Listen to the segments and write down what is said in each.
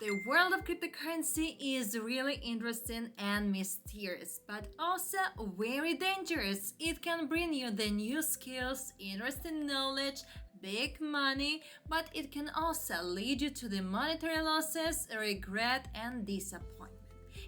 The world of cryptocurrency is really interesting and mysterious, but also very dangerous. It can bring you the new skills, interesting knowledge, big money, but it can also lead you to the monetary losses, regret, and disappointment.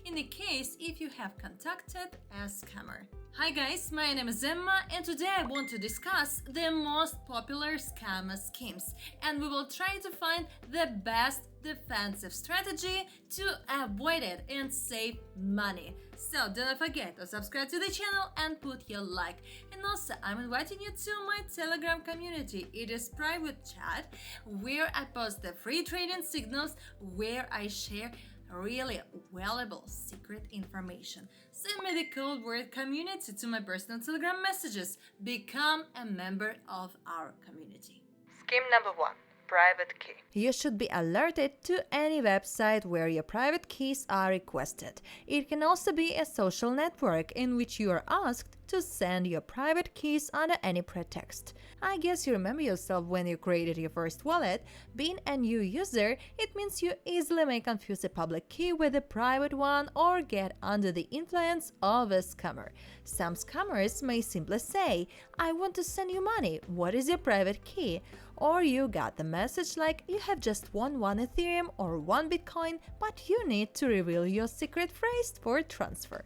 In the case if you have contacted a scammer. Hi guys, my name is Emma and today I want to discuss the most popular scam schemes and we will try to find the best defensive strategy to avoid it and save money. So don't forget to subscribe to the channel and put your like. And also I'm inviting you to my Telegram community. It is private chat where I post the free trading signals where I share really valuable secret information. Send me the code word community to my personal Telegram messages. Become a member of our community. Scheme number 1. Private key. You should be alerted to any website where your private keys are requested. It can also be a social network in which you are asked to send your private keys under any pretext. I guess you remember yourself when you created your first wallet. Being a new user, it means you easily may confuse a public key with a private one or get under the influence of a scammer. Some scammers may simply say, "I want to send you money, what is your private key?" Or you got the message like you have just won 1 Ethereum or 1 Bitcoin, but you need to reveal your secret phrase for transfer.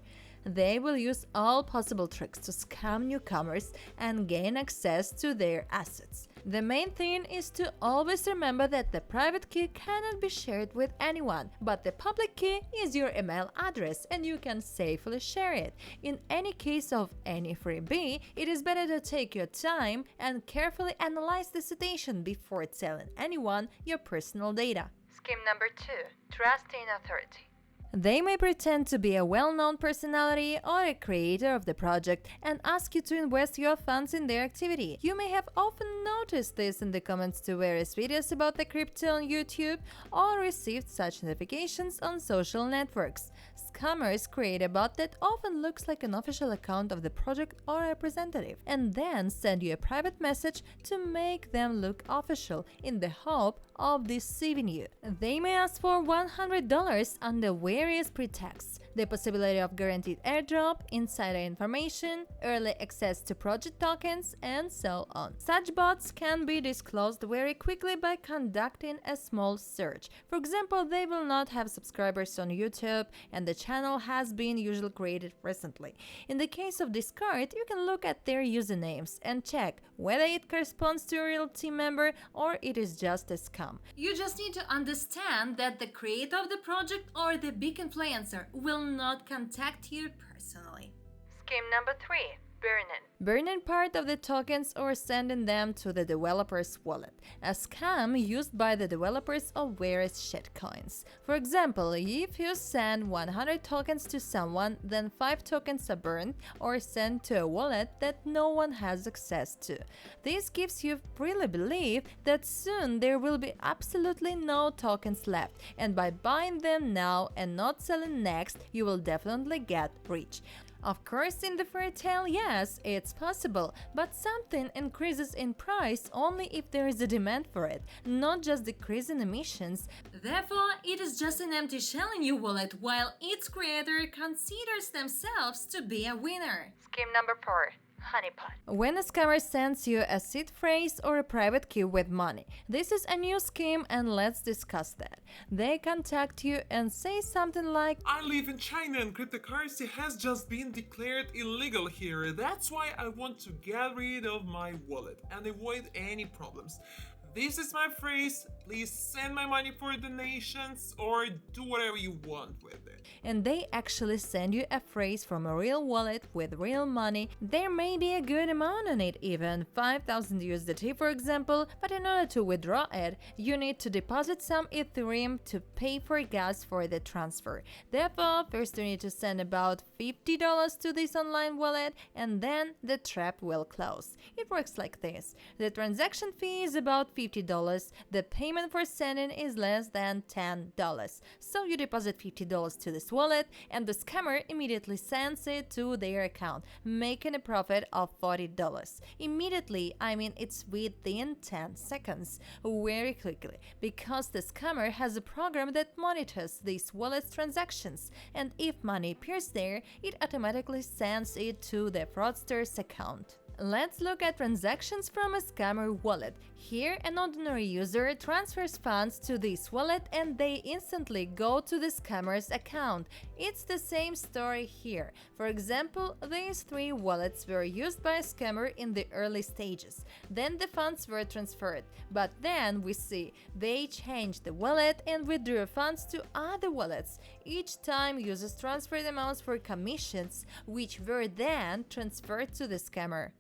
They will use all possible tricks to scam newcomers and gain access to their assets. The main thing is to always remember that the private key cannot be shared with anyone, but the public key is your email address and you can safely share it. In any case of any freebie, it is better to take your time and carefully analyze the situation before telling anyone your personal data. Scheme number 2. Trust in authority. They may pretend to be a well-known personality or a creator of the project and ask you to invest your funds in their activity. You may have often noticed this in the comments to various videos about the crypto on YouTube or received such notifications on social networks. Scammers create a bot that often looks like an official account of the project or representative and then send you a private message to make them look official in the hope of deceiving you. They may ask for $100 under various pretexts: the possibility of guaranteed airdrop, insider information, early access to project tokens, and so on. Such bots can be disclosed very quickly by conducting a small search. For example, they will not have subscribers on YouTube and the channel has been usually created recently. In the case of Discord, you can look at their usernames and check whether it corresponds to a real team member or it is just a scam. You just need to understand that the creator of the project or the big influencer will not contact you personally. Scheme number 3. Burning. Burning part of the tokens or sending them to the developer's wallet. A scam used by the developers of various shitcoins. For example, if you send 100 tokens to someone, then 5 tokens are burned or sent to a wallet that no one has access to. This gives you really belief that soon there will be absolutely no tokens left, and by buying them now and not selling next, you will definitely get rich. Of course, in the fairy tale, yes, it's possible, but something increases in price only if there is a demand for it, not just decrease in emissions. Therefore, it is just an empty shell in your wallet while its creator considers themselves to be a winner. Scheme number 4. Honeypot. When a scammer sends you a seed phrase or a private key with money. This is a new scheme and let's discuss that. They contact you and say something like, "I live in China and cryptocurrency has just been declared illegal here. That's why I want to get rid of my wallet and avoid any problems. This is my phrase, please send my money for donations or do whatever you want with it." And they actually send you a phrase from a real wallet with real money. There may be a good amount on it, even 5,000 USDT for example, but in order to withdraw it, you need to deposit some Ethereum to pay for gas for the transfer. Therefore, first you need to send about $50 to this online wallet and then the trap will close. It works like this. The transaction fee is about $50, the payment for sending is less than $10. So you deposit $50 to this wallet and the scammer immediately sends it to their account, making a profit of $40. Immediately, I mean it's within 10 seconds, very quickly, because the scammer has a program that monitors these wallet's transactions, and if money appears there, it automatically sends it to the fraudster's account. Let's look at transactions from a scammer wallet. Here, an ordinary user transfers funds to this wallet and they instantly go to the scammer's account. It's the same story here. For example, these three wallets were used by a scammer in the early stages. Then the funds were transferred. But then we see they changed the wallet and withdrew funds to other wallets. Each time users transferred amounts for commissions, which were then transferred to the scammer.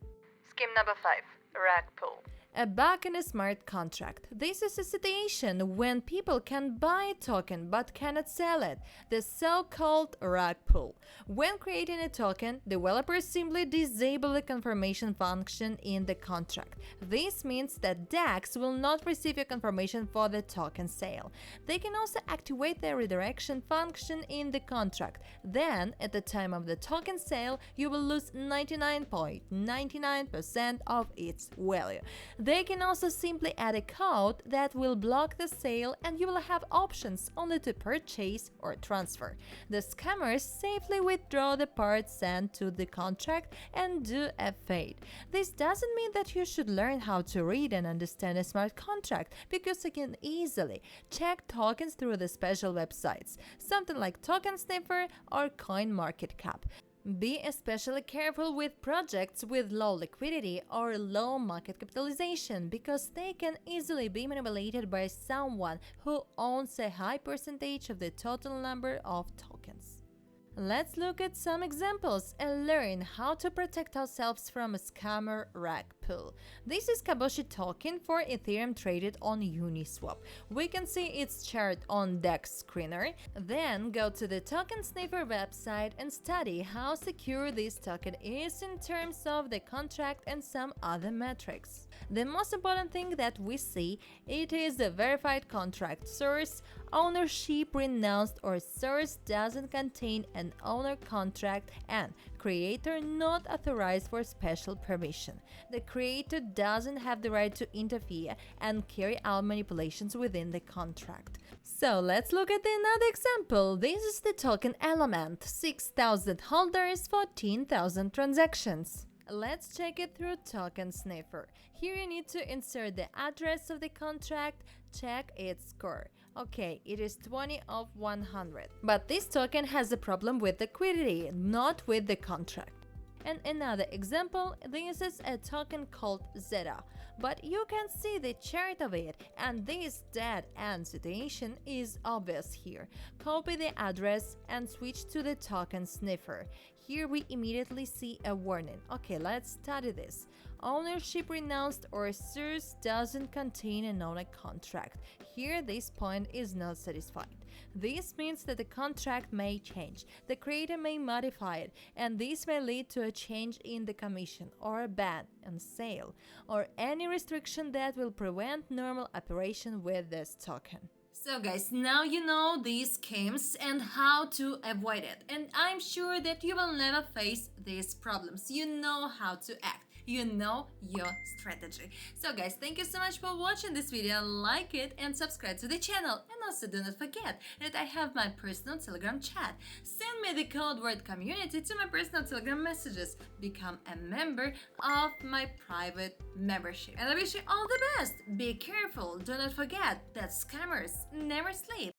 Scheme number 5. RugPull. A bug in a smart contract. This is a situation when people can buy a token but cannot sell it, the so-called rug pull. When creating a token, developers simply disable the confirmation function in the contract. This means that DEX will not receive a confirmation for the token sale. They can also activate the redirection function in the contract. Then, at the time of the token sale, you will lose 99.99% of its value. They can also simply add a code that will block the sale and you will have options only to purchase or transfer. The scammers safely withdraw the part sent to the contract and do a fade. This doesn't mean that you should learn how to read and understand a smart contract, because you can easily check tokens through the special websites, something like Token Sniffer or CoinMarketCap. Be especially careful with projects with low liquidity or low market capitalization, because they can easily be manipulated by someone who owns a high percentage of the total number of tokens. Let's look at some examples and learn how to protect ourselves from a scammer rug pull. This is Kaboshi token for Ethereum traded on Uniswap. We can see its chart on DEX Screener. Then go to the Token Sniffer website and study how secure this token is in terms of the contract and some other metrics. The most important thing that we see, it is the verified contract source, ownership renounced or source doesn't contain an owner contract, and creator not authorized for special permission. The creator doesn't have the right to interfere and carry out manipulations within the contract. So let's look at another example. This is the token element, 6,000 holders, 14,000 transactions. Let's check it through Token Sniffer. Here you need to insert the address of the contract, check its score. Okay, it is 20 of 100. But this token has a problem with liquidity, not with the contract. And another example, this is a token called Zeta, but you can see the chart of it, and this dead end situation is obvious here. Copy the address and switch to the Token Sniffer. Here we immediately see a warning. Okay, let's study this. Ownership renounced or source doesn't contain an owner contract. Here this point is not satisfied. This means that the contract may change, the creator may modify it, and this may lead to a change in the commission or a ban on sale, or any restriction that will prevent normal operation with this token. So guys, now you know these schemes and how to avoid it, and I'm sure that you will never face these problems. You know how to act. You know your strategy. So guys, thank you so much for watching this video. Like it and subscribe to the channel. And also do not forget that I have my personal Telegram chat. Send me the code word community to my personal Telegram messages. Become a member of my private membership. And I wish you all the best. Be careful. Do not forget that scammers never sleep.